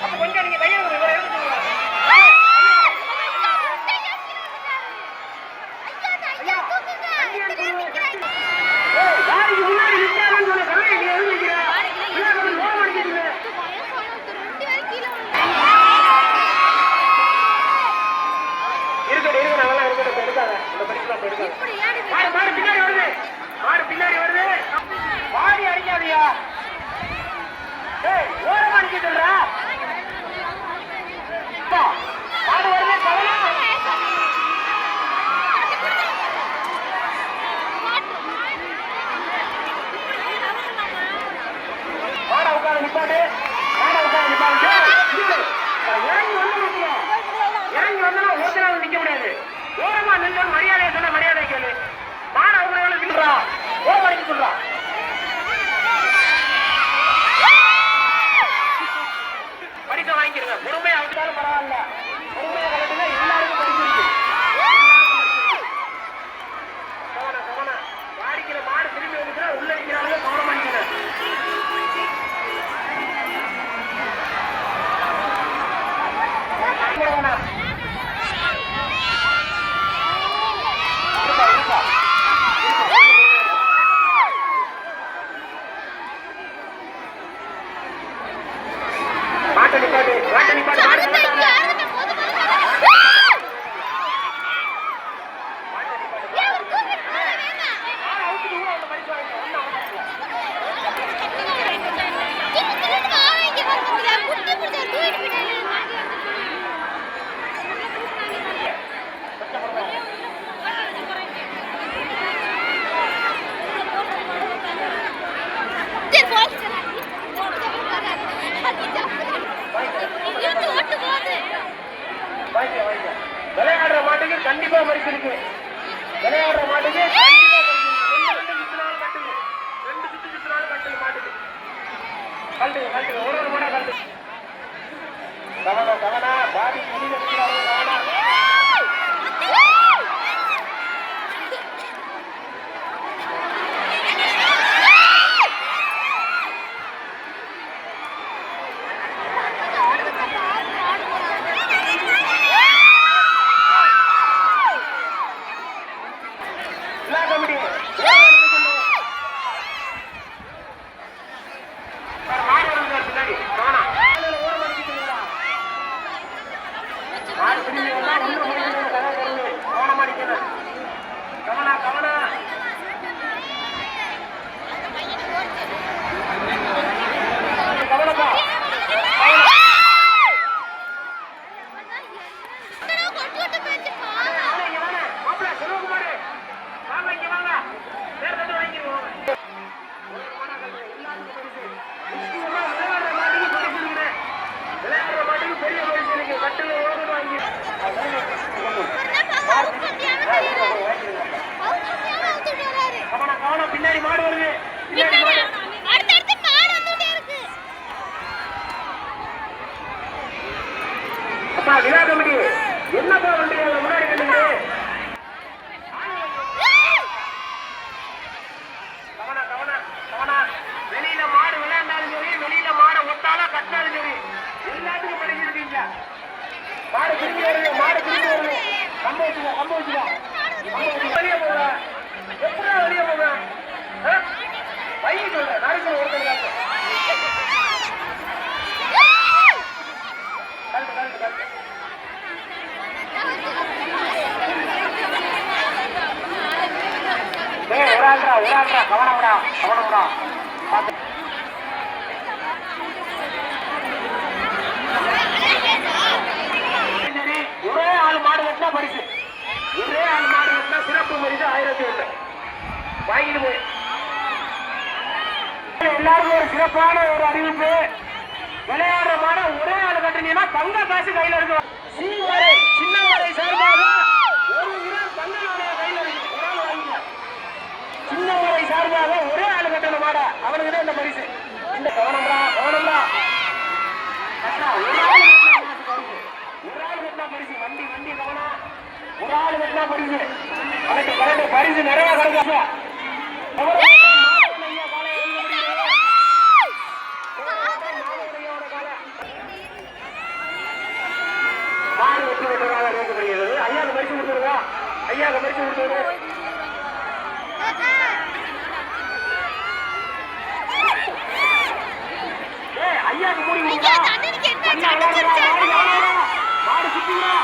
அப்ப கொஞ்சம் நீங்க கையை முன்னாடி நிற்காதுன்னு சொன்ன கல்லை நீ எழுதிக்கிற லோகம் அடிக்கிறீங்க. இருக்கட்டும் நல்லா இருக்கட்டும் எடுக்காத இந்த படிக்கலாம் எடுக்காத. மாடு பின்னாடி வருது, மாடு பின்னாடி வருது. மாடி அடிக்காதியா, ஓரமா அடிக்க சொல்ற. மாடு வருது கவனம். மாட உட்கார நிப்பாட்டு, மாட உட்கார நிப்பாட்டு. இறங்கி வந்து இறங்கி வந்தா ஒருத்தராக நிக்க முடியாது. ஓரமா நின்று மரியாதையை சொல்ல மரியாதை கேளு. மாட அவங்க சொல்றா ஓரம் அடிக்க சொல்றா. பரிசை வாங்கிக்கிறங்க, பொறுமையா அவட்டாலும் பரவாயில்ல. பொறுமையா கலட்டுங்க, எல்லாருக்கும் பரிசு இருக்கு. கவனம் கவனம், வாடிக்கிற மாடு திரும்பி வந்துச்சுன்னா உள்ள இருக்கிறாங்க கவனம் பண்ணிக்கிறேன். விளையாடுற மாட்டுக்கு கண்டிப்பா பரிசு இருக்கு. விளையாடுற மாட்டுக்கு ரெண்டு சுத்து சுத்தினாலும் கட்டுங்க மாட்டுக்கு. கட்டுங்க கட்டுங்க, ஒரு மாடா கட்டு. கவனம் கவனா, பாதி வெளியில இருக்கிறாங்க கவனா. பின்னாடி மாடு வருது, விழா கமிட்டி என்னப்பா பண்றீங்க முன்னாடி கட்டுங்க. கவனா கவனா கவனா, வெளியில மாடு விளையாண்டாலும் சரி, வெளியில மாடை ஒட்டாலும் கட்டினாலும் சரி, எல்லாத்துக்கும் படிச்சிருக்கீங்க. மாடு திரும்பி வருது, மாடு திரும்பி வருது. கம்ப வச்சுக்கோ, கம்ப வச்சுக்கோ. வெளியே போக எப்படா வெளியே போக பையன் சொல்ற நாளைக்கு ஒருத்தர் கட்டு கட்டு கட்டு. ஒரு ஆள்ரா கவனம்டா கவனம்டா. ஒரே ஆள் மாடு வெட்டினா பரிசு, ஒரே ஆள் மாடு வெட்டினா சிறப்பு பரிசு 1001 வாங்கிட்டு போய். எல்லாருக்கும் ஒரு சிறப்பான ஒரு அறிவிப்பு. விளையாடுற மாட ஒரே ஆள் கட்டினீங்கன்னா தங்க காசு கையில இருக்கு. சின்ன வரை சார்பாக ஒரு வீரர் தங்க நாணய கையில இருக்கு, ஒரு ஆள் வாங்கிக்க. சின்ன வரை சார்பாக ஒரே ஆள் கட்டண மாட அவனுக்கு தான் இந்த பரிசு. இந்த கவனம்டா கவனம்டா, ஒரு ஆள் கட்டினா பரிசு. வண்டி வண்டி கவனம், ஒரு ஆள் கட்டினா பரிசு. கரெக்ட் கரெக்ட், பரிசு நிறைய கிடைக்கும். அறிவிக்கப்படுகிறது. ஐயாவுக்கு பரிசு கொடுத்துருவா, ஐயாவுக்கு பரிசு கொடுத்துருவோம். ஐயாவுக்கு மூடி மாடு சுத்திங்களா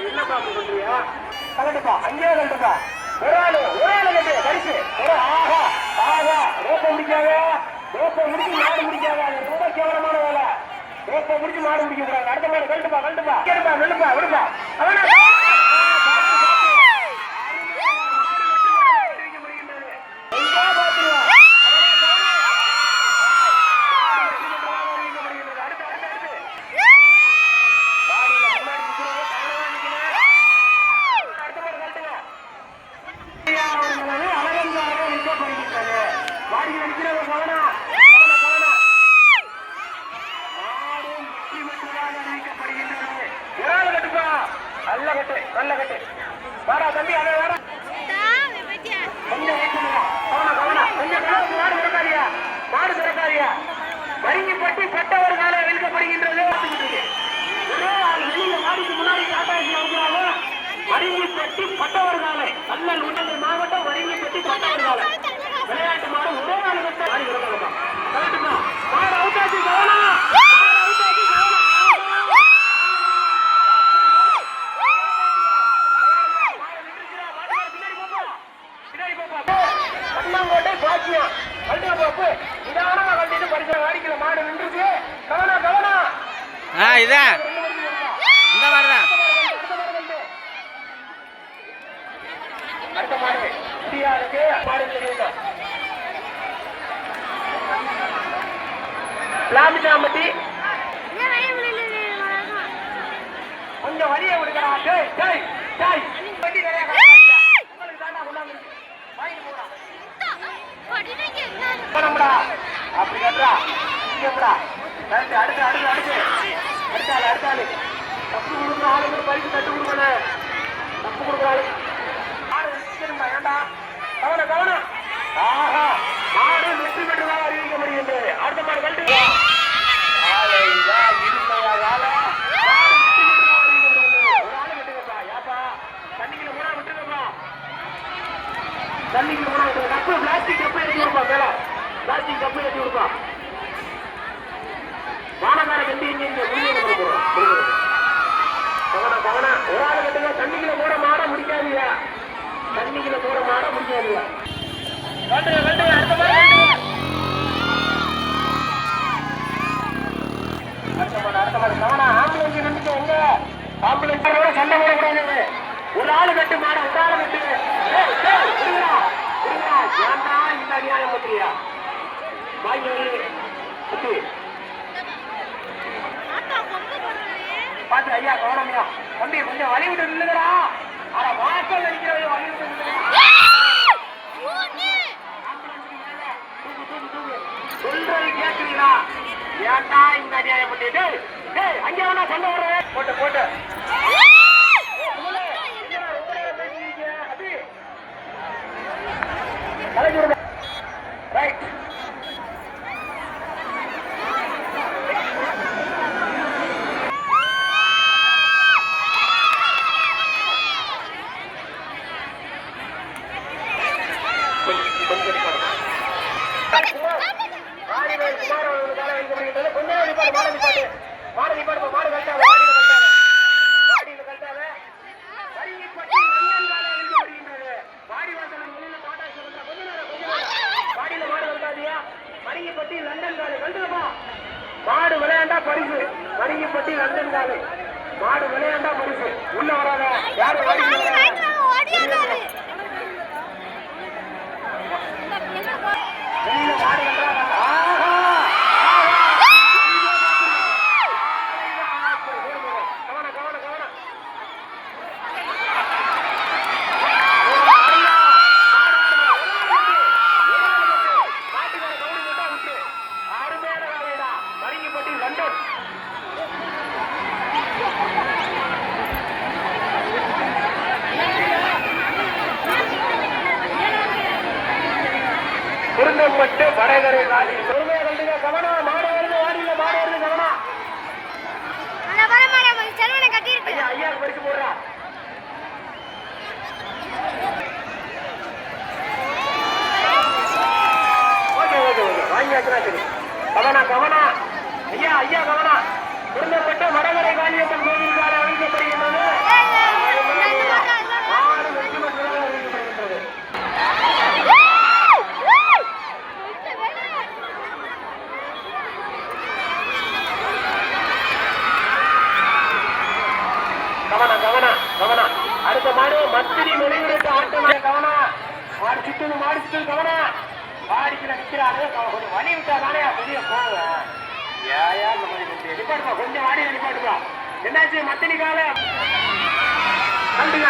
என்னப்பா பண்றியா? கலட்டுப்பா, அங்கேயே கலட்டுப்பா. ஒரு ஆளு கட்டு பரிசு. ஆஹா ஆஹா, ரோப்ப முடிக்காத, ரோப்ப முடிச்சு மாடு முடிக்காத, அது ரொம்ப கேவலமான வேலை. ரோப்ப முடிச்சு மாடு முடிக்க கூடாது. அடுத்த மாடு கலட்டுப்பா, கலட்டுப்பா, கேடுப்பா, நெல்லுப்பா, விடுப்பா. நல்ல கட்டு வாடா தம்பி, அதை வாடா கொஞ்சம் மாடு திறக்காதியா, மாடு திறக்காதியா. வரிங்கப்பட்டு பட்ட ஒரு காலை விற்கப்படுகின்றது. ஒரே ஆள் வெளியில மாடிக்கு முன்னாடி காட்டாட்சி வைக்கிறாங்க. வரிங்கப்பட்டி பட்டவர் காலை, கல்லல் உண்டல் மாவட்டம் வரிங்கப்பட்டி பட்டவர் காலை விளையாட்டு மாடு. ஒரே ஆள் விட்ட மாடி விறக்கா கரெக்டுமா? மாடு அவுட்டாச்சு, கவனம். பாக்கியம் கல்வி போப்பு நிதானமா கல்விட்டு படிக்கிற வாடிக்கல மாடு நின்றுச்சு. கவனம் கவனம். இதான் இந்த மாதிரிதான் அடுத்த மாடு இந்தியாவுக்கு மாடு தெரியுங்க. லாமிச்சாம்பட்டி கொஞ்சம் வழியை விடுக்கிறா. உங்களுக்கு தாண்டா கொண்டாந்து வாங்கிட்டு போடா. அப்படி கட்டுறா இங்கடா. அடுத்து அடுத்து அடுத்து அடுத்து அடுத்தாள் அடுத்தாள் தப்பு கொடுக்குற ஆளுக்கு பரிசு தட்டு கொடுக்கணும். தப்பு கொடுக்குற ஆளு மாடு நிற்கணும்பா. ஏண்டா கவனம் கவனம். ஆஹா, மாடு வெற்றி பெற்றதாக அறிவிக்கப்படுகிறது. அடுத்த மாடு கட்டு தண்ணிக்குள்ள மூணா விட்டுருப்பா. தண்ணிக்குள்ள மூணா விட்டு கப்பு பிளாஸ்டிக் கப்பு ஏற்றி கொடுப்பா. மேல பிளாஸ்டிக் கப்பு ஏற்றி கொடுப்பா. வானக்கார கட்டி இங்க கவனம் கவனம். ஒரு ஆள் கட்டுங்க. தண்ணிக்குள்ள மூட மாட முடிக்காதீங்க. தண்ணிக்குள்ள மூட மாட முடிக்காதீங்க. கட்டுங்க கட்டுங்க. அடுத்த மாதிரி அடுத்த மாதிரி கவனம். ஆம்புலன்ஸ் நின்றுட்டு எங்க ஆம்புலன்ஸ் சண்டை போடக்கூடாது. ஒரு ஆளு கட்டு மாட, ஒரு ஆளு கட்டு. ஏன்டா இந்த அநியாயம் பத்திரியா வாங்கி கட்டு பாத்து. ஐயா கவனம்யா தம்பி, கொஞ்சம் வழி விட்டு நில்லுங்கடா. ஆனா வாசல் அடிக்கிறவங்க வழி விட்டு நில்லுங்க. சொல்றது கேட்குறீங்களா? ஏன்டா இந்த அநியாயம் பண்ணிட்டு அங்கே வேணா சண்டை வர போட்டு போட்டு ரைட். மரிங்கப்பட்டி லண்டன் காலை கண்டுப்பா. மாடு விளையாண்டா பரிசு. மரிங்கப்பட்டி லண்டன் காலை மாடு விளையாண்டா பரிசு. உள்ள வராத யாரும் வெளியில மாடு உருந்தம்பட்டு வடகரை காலி பொறுமையா கண்டுங்க கவனம் மாடு வருது வாடியில மாடு வருது கவனம் ஐயா ஐயாவுக்கு பரிசு போடுறா ஓகே ஓகே ஓகே வாங்கியாச்சுனா சரி கவனம் கவனம் ஐயா ஐயா கவனம் உருந்தம்பட்டு வடகரை காளியம்மன் கோவிலுக்காக அறிவிக்கப்படுகின்றது மாடு வெற்றி பெற்றதாக அறிவிக்கப்படுகின்றது கவனம் கவனம் கவனம் அடுத்த மாடு மத்திரி வெளியிட்டு ஆட்டம் கவனம் மாடு சுத்து கவனம் மாடிக்குள்ள நிக்கிறாரு கொஞ்சம் வழி விட்டா தானே வெளியே போங்க ஏயா இந்த மாதிரி நிப்பாட்டுப்பா கொஞ்சம் வாடியில நிப்பாட்டுப்பா என்னாச்சு மத்தினி கால கண்டுங்க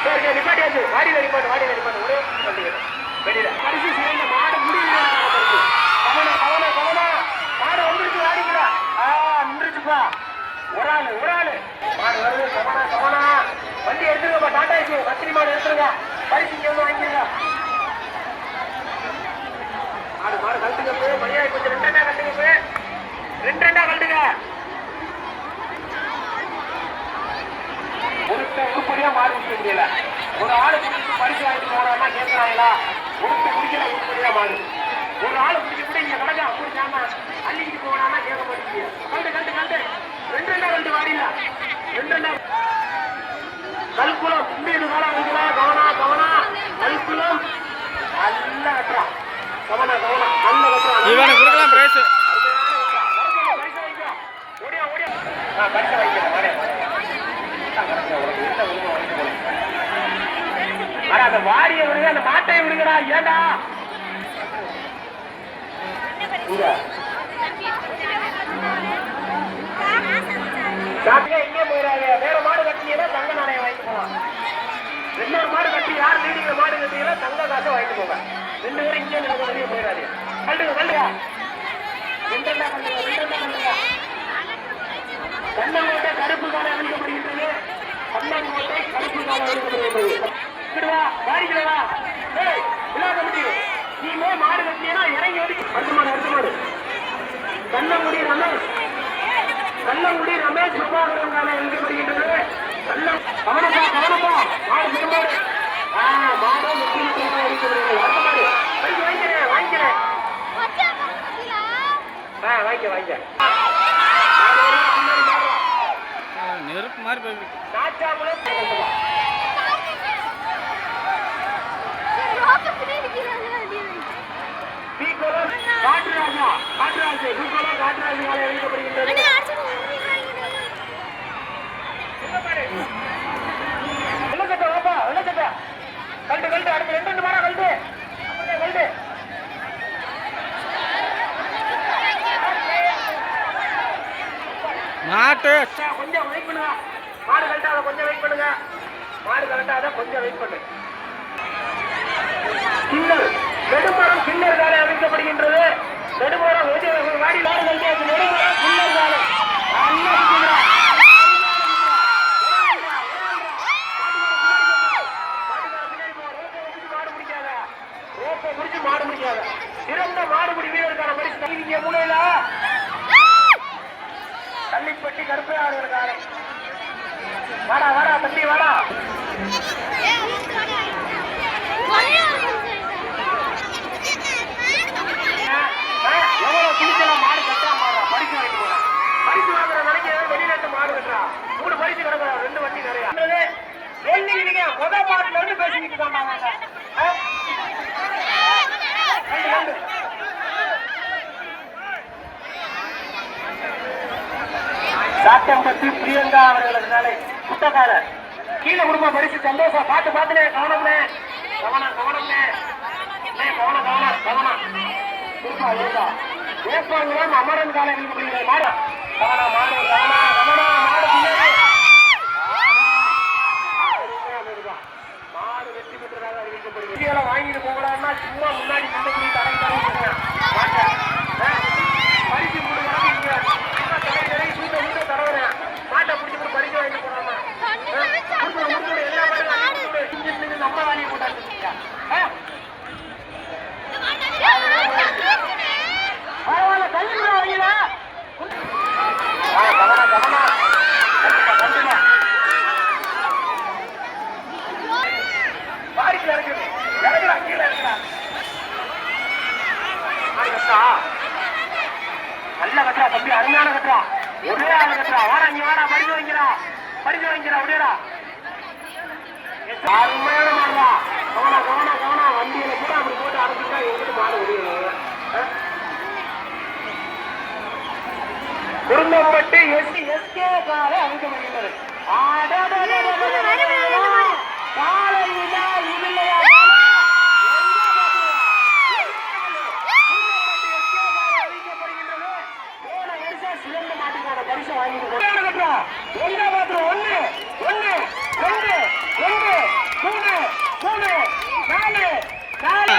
சரி சரி நிப்பாட்டியாச்சு வாடியில நிப்பாட்டு ஒரே கண்டுங்க வெளியில பரிசு சேர்ந்த மாடு முடியல கவனம் கவனம் கவனம் மாடு வந்துருச்சு வாடிக்கிறா நின்றுச்சுப்பா ஒரு ஆளு மாடு வருது கவனம் வண்டி எடுத்துருங்கப்பா டாடா ஏசி மத்தினி மாடு எடுத்துருங்க பரிசு இங்க வந்து வாங்கிருங்க மாடு கழட்டுங்க போய் மரியாதை கொஞ்சம் ரெண்டா கழட்டுங்க போய் ரெண்டா கழட்டுங்க ஒருத்த உருப்படியா மாடு குடிக்க முடியல ஒரு ஆளு குடிச்சு பரிசு வாங்கிட்டு போறான்னா கேட்கறாங்களா ஒருத்த குடிக்கல உருப்படியா மாடு ஒரு ஆளு குடிக்க கூட இங்க கிடக்கா குடிச்சாம அள்ளிக்கிட்டு போனான்னா கேட்க மாட்டேங்குது கழட்டு ரெண்டா கழட்டு வாடில ரெண்டா கல்குளம் முன்னேறு காலம் இருக்குதா கவனம் கல்குளம் நல்லா கட்டுறான் கவனம் நல்ல கட்டுறான் இவனுக்கு கொடுக்கலாம் பிரைஸ் பரிசு வாங்கிக்கிறேன் அந்த வாடியை விடுங்க அந்த மாட்டை விடுங்கடா ஏண்டா எங்கே போயிடாங்க வேற மாடு கட்டினீங்கன்னா தங்க நாணயம் வாங்கிட்டு போகலாம் இன்னொரு மாடு கட்டி யார் லீடிங்ல மாடு கட்டிங்கன்னா தங்க காசை வாங்கிட்டு போங்க ரெண்டு பேரும் இங்கே நினைக்க வெளியே போயிடாது கல்லுங்க கண்ணங்கோட்டை கருப்பு காலம் அளிக்கப்படுகின்றது கண்ணங்கோட்டை கருப்பு காலம் அளிக்கப்படுகின்றது வாடிக்கிறவா விழா கமிட்டி நீ மாடு கட்டினா இறங்கி ஓடி அடுத்த மாடு கண்ணங்குடி ரமேஷ் பிரபாகரன் காலம் அளிக்கப்படுகின்றது கவனப்பா மாடு பெருமாடு மாடு முக்கிய அளிக்கப்படுகிறது அடுத்த மாடு வாங்கிக்கிறேன் வாங்கிக்க நெருப்பு மாதிரி போயிருக்கு கல்ட்டு அடுத்து ரெண்டு மாடா கல்ட்டு மாட்டு கொஞ்சம் வெயிட் பண்ணுங்க மாடு கரெக்டாக கொஞ்சம் வெயிட் பண்ணுங்க மாடு கரெக்டாக கொஞ்சம் வெயிட் பண்ணு கிண்ணர் நெடுமரம் கிண்ணர் காலை அமைக்கப்படுகின்றது நெடுமரம் வாடி மாடு கழிக்காது நெடுமரம் கிண்ணர் காலை மாடு முடிக்காத சிறந்த மாடுபிடி வீரருக்கான பரிசு இங்க மூலையில தள்ளிப்பட்டி கருப்பு ஆடுகளுக்காக வாடா தம்பி வாடா எவ்வளவு துணிச்சலாம் மாடு கட்டா மாடா பரிசு வாங்கிட்டு போறான் பரிசு வாங்குற நினைக்க வெளிநாட்டு மாடு கட்டுறா 3 பரிசு கிடக்குறா 2 வண்டி நிறைய நீங்க முதல் பாட்டுல இருந்து பேசிக்கிட்டு இருக்காங்க சாத்தம்பட்டி பிரியங்கா அவர்களுக்கு குட்டக்காரர் கீழே குடும்ப பரிசு சந்தோஷம் பார்த்துனே கவனம்னே வேப்பாங்குளம் அமரன் காலை மாடு மாடு வெற்றி பெற்றதாக அறிவிக்கப்படுகிறது வாங்கிட்டு போகலாம்னா சும்மா முன்னாடி நின்று தடை பரிசு தடவுறேன் மாட்டை பிடிச்சி பரிசு வாங்கிட்டு போறாமா எல்லா நம்ம வாங்கி போட்டாங்க அருமையான கட்டுறா ஒரே ஆள் கட்டுறா வாடா இங்க வாடா படிச்சு வைக்கிறா அப்படியேடா அருமையான மாடுறா கவனம் வண்டியில கூட அப்படி போட்டு அரைச்சிட்டா எங்கிட்டு மாடு முடியும் குருந்தம்பட்டு எஸ்கே காலை அமைக்கப்படுகின்றது காலை இல்லையா சிறந்த மாட்டுக்கான பரிசு வாங்கிட்டு ஒன்று பாத்திரம் ஒன்று ஒன்று ரெண்டு ரெண்டு மூணு மூணு நாலு நாலு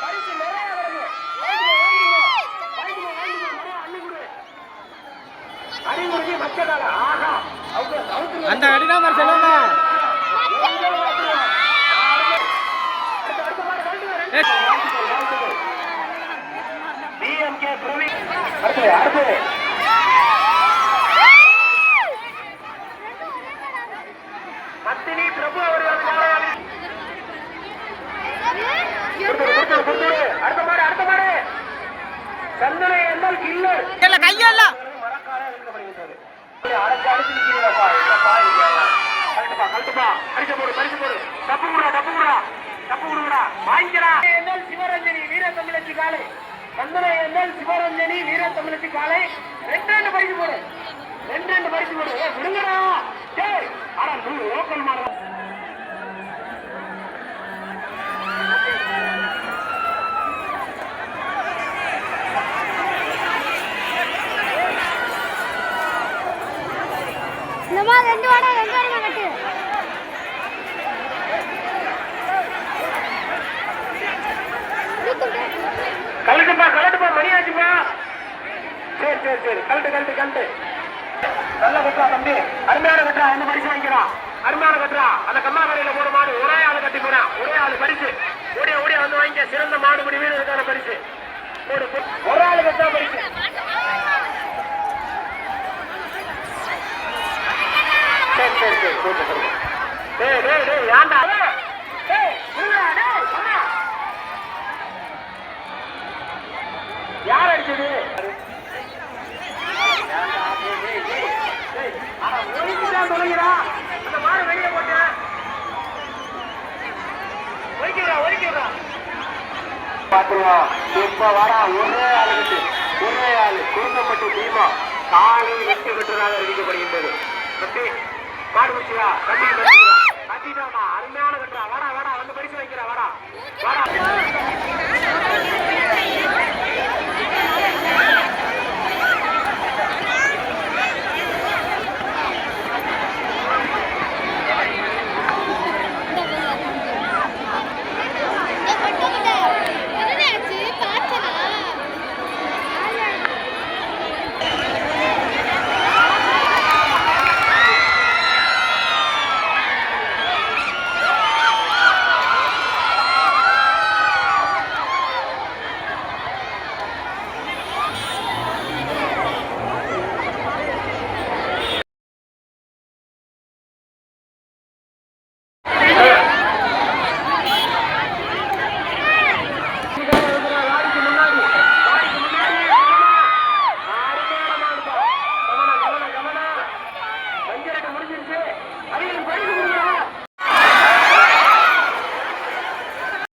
பரிசு நிறைய வருது அறிவுறுதி மக்களாக ஆகா அந்த அடிதான் மாதிரி சொல்லுங்க டிஎம்கே பிரவீன் அடுத்து மத்தினி பிரபு அவர்கள் அடுத்த மாடு சந்தனை என்றால் கில்லர் கையல்ல மரக்கால அழைக்கப்படுகின்றது அடைச்சு நிற்கிறீங்கப்பா கழுத்துப்பா பரிசு போடு தப்பு விடுறா வாங்கிக்கிறா என்றால் சிவரஞ்சனி வீர தமிழச்சி காலை சந்தனை என்றால் சிவரஞ்சனி வீர தமிழச்சி காலை ரெண்டு பரிசு போடு விடுங்கடா டேய் ஆனா லோக்கல் மாடு ரெண்டு வாடா கட்டு கலட்டுப்பா மணி ஆச்சுப்பா சரி கலட்டு நல்ல கட்டுறா தம்பி அருமையான கட்டுறா என்ன பரிசு வாங்கிக்கிறான் அருமையான கட்டுறா அந்த கம்மா கடையில போன மாடு ஒரே ஆளு கட்டி போறான் ஒரே ஆளு பரிசு ஓடிய வந்து வாங்கிக்க சிறந்த மாடுபடி வீரருக்கான பரிசு ஒரு ஆளு கட்டா பரிசு சரி ஏன்டா யார் அடிச்சது அந்த மாடு வெளியே போட்டு ஒதுக்கிறா பாத்துருவா இப்ப வரா ஒரே ஆளு குருந்தப்பட்டு தீமா காலை வெற்றி பெற்றதாக அறிவிக்கப்படுகின்றது மாடு முடிச்சுடா கட்டிட்டாமா அருமையான கட்டுறா வாடா வந்து பரிசு வைக்கிறா வாடா